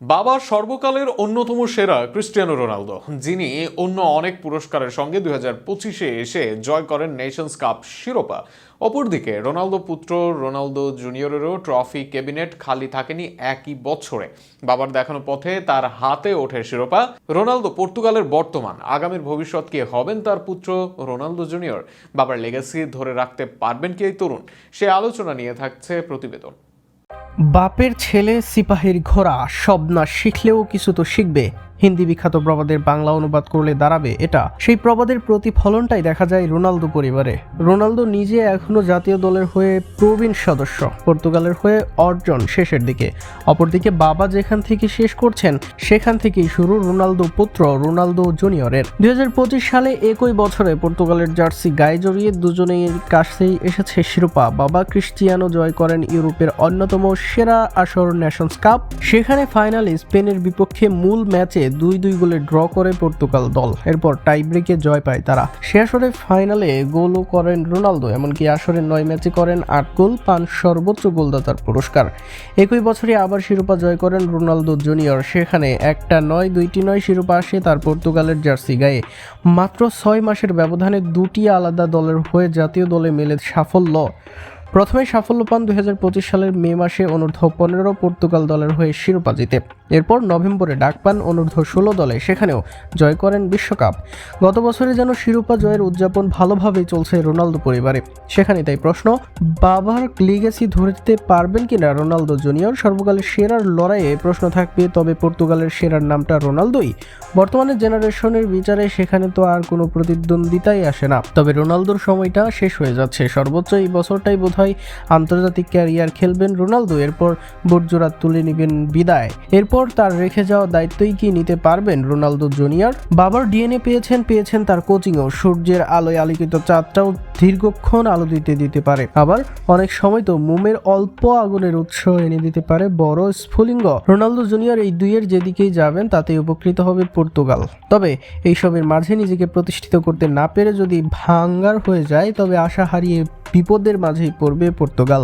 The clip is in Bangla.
বাবা সর্বকালের অন্যতম সেরা ক্রিস্টিয়ানো রোনালদো, যিনি অন্য অনেক পুরস্কারের সঙ্গে 2025-এ এসে জয় করেন নেশনস কাপ শিরোপা। অপরদিকে রোনালদো পুত্র রোনালদো জুনিয়রেরও ট্রফি ক্যাবিনেট খালি থাকেনি একই বছরে। বাবার দেখানো পথে তার হাতে ওঠে শিরোপা। রোনালদো পর্তুগালের বর্তমান, আগামীর ভবিষ্যৎ কে হবেন তার পুত্র রোনালদো জুনিয়র? বাবার লেগাসি ধরে রাখতে পারবেন কি এই তরুণ? সে আলোচনা নিয়ে থাকছে প্রতিবেদন। বাপের ছেলে সিপাহীর ঘোড়া, সব না শিখলেও কিছু তো শিখবে। হিন্দি বিখ্যাত প্রবাদের বাংলা অনুবাদ করলে দাঁড়াবে এটা। সেই প্রবাদের প্রতিফলনটাই দেখা যায় রোনালদো পরিবারে। রোনালদো নিজে এখনো জাতীয় দলের হয়ে প্রবীণ সদস্য, পর্তুগালের হয়ে অর্জন শেষের দিকে। অপরদিকে বাবা যেখান থেকে শেষ করছেন সেখান থেকেই শুরু রোনালদো পুত্র রোনালদো জুনিয়রের। 2025 সালে একই বছরে পর্তুগালের জার্সি গায়ে জড়িয়ে দুজনের কাছেই এসেছে শিরোপা। বাবা ক্রিস্টিয়ানো জয় করেন ইউরোপের অন্যতম সেরা আসর নেশনস কাপ। সেখানে ফাইনালে স্পেনের বিপক্ষে মূল ম্যাচে 2-2 গোলে ড্র করে পর্তুগাল দল। এরপর টাই ব্রেকে জয় পায় তারা। সে আসরে ফাইনালে গোলও করেন রোনালদো, এমনকি আসরে 9 ম্যাচে করেন 8 গোল, পান সর্বোচ্চ গোলদাতার পুরস্কার। একই বছরে আবার শিরোপা জয় করেন রোনালদো জুনিয়র। সেখানে একটা নয়, দুইটি নয়, শিরোপা আসে তার পর্তুগালের জার্সি গায়ে। মাত্র 6 মাসের ব্যবধানে দুটি আলাদা দলের হয়ে জাতীয় দলে মেলে সাফল্য। প্রথমে সাফল্য পান 2025 সালের মে মাসে অনূর্ধ্ব-15 পর্তুগাল দলের হয়ে শিরোপা জিতে। এরপর নভেম্বরে ডাক পান অনূর্ধ্ব-16 দলে, সেখানেও জয় করেন বিশ্বকাপ। গত বছরে যেন শিরোপা জয়ের উদযাপন ভালোভাবেই চলছে রোনালদো পরিবারে। সেখানে তাই প্রশ্ন, বাবার লিগেসি ধরতে পারবেন কিনা রোনালদো জুনিয়র? সর্বকালের সেরার লড়াইয়ে প্রশ্ন থাকবে, তবে পর্তুগালের সেরার নামটা রোনালদোই। বর্তমানে জেনারেশনের বিচারে সেখানে তো আর কোনো প্রতিদ্বন্দ্বিতাই আসে না। তবে রোনালদোর সময়টা শেষ হয়ে যাচ্ছে। সর্বোচ্চ এই বছরটাই বোধহয় আন্তর্জাতিক ক্যারিয়ার খেলবেন রোনালদো। এরপর বুটজোড়া তুলে নেবেন বিদায়। এরপর তার রেখে যাওয়া দায়িত্বই কি নিতে পারবেন রোনালদো জুনিয়র? বাবার ডিএনএ পেয়েছেন তার কোচিংও। সূর্যের আলোয় আলোকিত চাঁদটাও দীর্ঘক্ষণ আলো দিতে পারে। আবার অনেক সময় তো মোমের অল্প আগুনের উৎস এনে দিতে পারে বড় স্ফুলিঙ্গ। রোনালদো জুনিয়র এই দুইয়ের যেদিকেই যাবেন তাতে উপকৃত হবে পর্তুগাল। তবে এইসবের মাঝে নিজেকে প্রতিষ্ঠিত করতে না পেরে যদি ভাঙ্গার হয়ে যায়, তবে আশা হারিয়ে বিপদের মাঝেই পড়বে পর্তুগাল।